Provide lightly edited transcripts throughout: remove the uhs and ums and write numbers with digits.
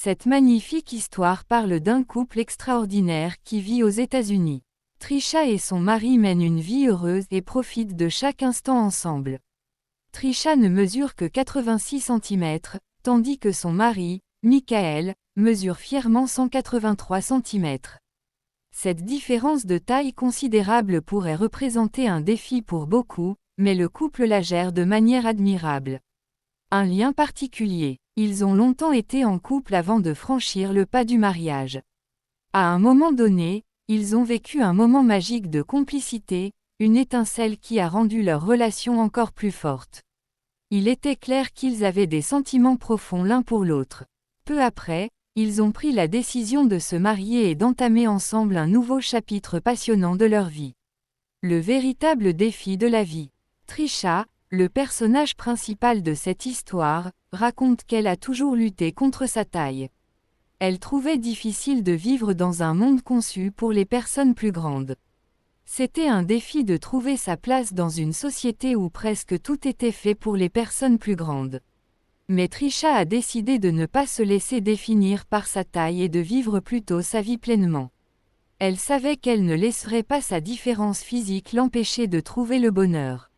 Cette magnifique histoire parle d'un couple extraordinaire qui vit aux États-Unis. Trisha et son mari mènent une vie heureuse et profitent de chaque instant ensemble. Trisha ne mesure que 86 cm, tandis que son mari, Michael, mesure fièrement 183 cm. Cette différence de taille considérable pourrait représenter un défi pour beaucoup, mais le couple la gère de manière admirable. Un lien particulier. Ils ont longtemps été en couple avant de franchir le pas du mariage. À un moment donné, ils ont vécu un moment magique de complicité, une étincelle qui a rendu leur relation encore plus forte. Il était clair qu'ils avaient des sentiments profonds l'un pour l'autre. Peu après, ils ont pris la décision de se marier et d'entamer ensemble un nouveau chapitre passionnant de leur vie. Le véritable défi de la vie. Trisha, le personnage principal de cette histoire, raconte qu'elle a toujours lutté contre sa taille. Elle trouvait difficile de vivre dans un monde conçu pour les personnes plus grandes. C'était un défi de trouver sa place dans une société où presque tout était fait pour les personnes plus grandes. Mais Trisha a décidé de ne pas se laisser définir par sa taille et de vivre plutôt sa vie pleinement. Elle savait qu'elle ne laisserait pas sa différence physique l'empêcher de trouver le bonheur.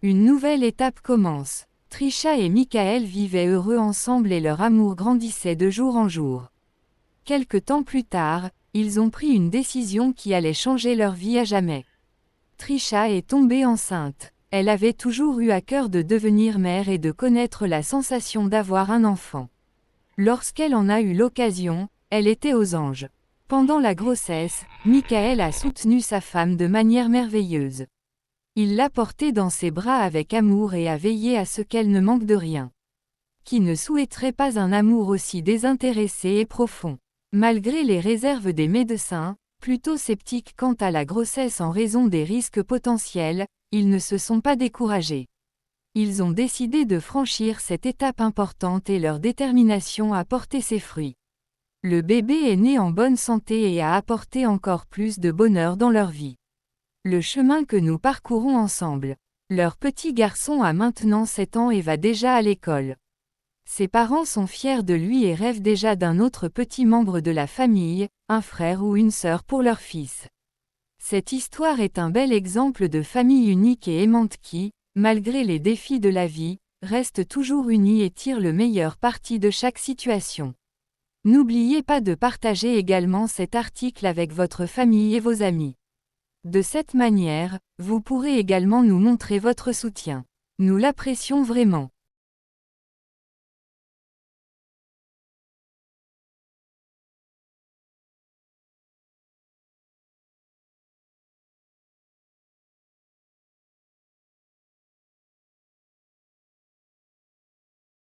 Une nouvelle étape commence. Trisha et Michael vivaient heureux ensemble et leur amour grandissait de jour en jour. Quelque temps plus tard, ils ont pris une décision qui allait changer leur vie à jamais. Trisha est tombée enceinte. Elle avait toujours eu à cœur de devenir mère et de connaître la sensation d'avoir un enfant. Lorsqu'elle en a eu l'occasion, elle était aux anges. Pendant la grossesse, Michael a soutenu sa femme de manière merveilleuse. Il l'a portée dans ses bras avec amour et a veillé à ce qu'elle ne manque de rien. Qui ne souhaiterait pas un amour aussi désintéressé et profond? Malgré les réserves des médecins, plutôt sceptiques quant à la grossesse en raison des risques potentiels, ils ne se sont pas découragés. Ils ont décidé de franchir cette étape importante et leur détermination a porté ses fruits. Le bébé est né en bonne santé et a apporté encore plus de bonheur dans leur vie. Le chemin que nous parcourons ensemble. Leur petit garçon a maintenant 7 ans et va déjà à l'école. Ses parents sont fiers de lui et rêvent déjà d'un autre petit membre de la famille, un frère ou une sœur pour leur fils. Cette histoire est un bel exemple de famille unique et aimante qui, malgré les défis de la vie, reste toujours unie et tire le meilleur parti de chaque situation. N'oubliez pas de partager également cet article avec votre famille et vos amis. De cette manière, vous pourrez également nous montrer votre soutien. Nous l'apprécions vraiment.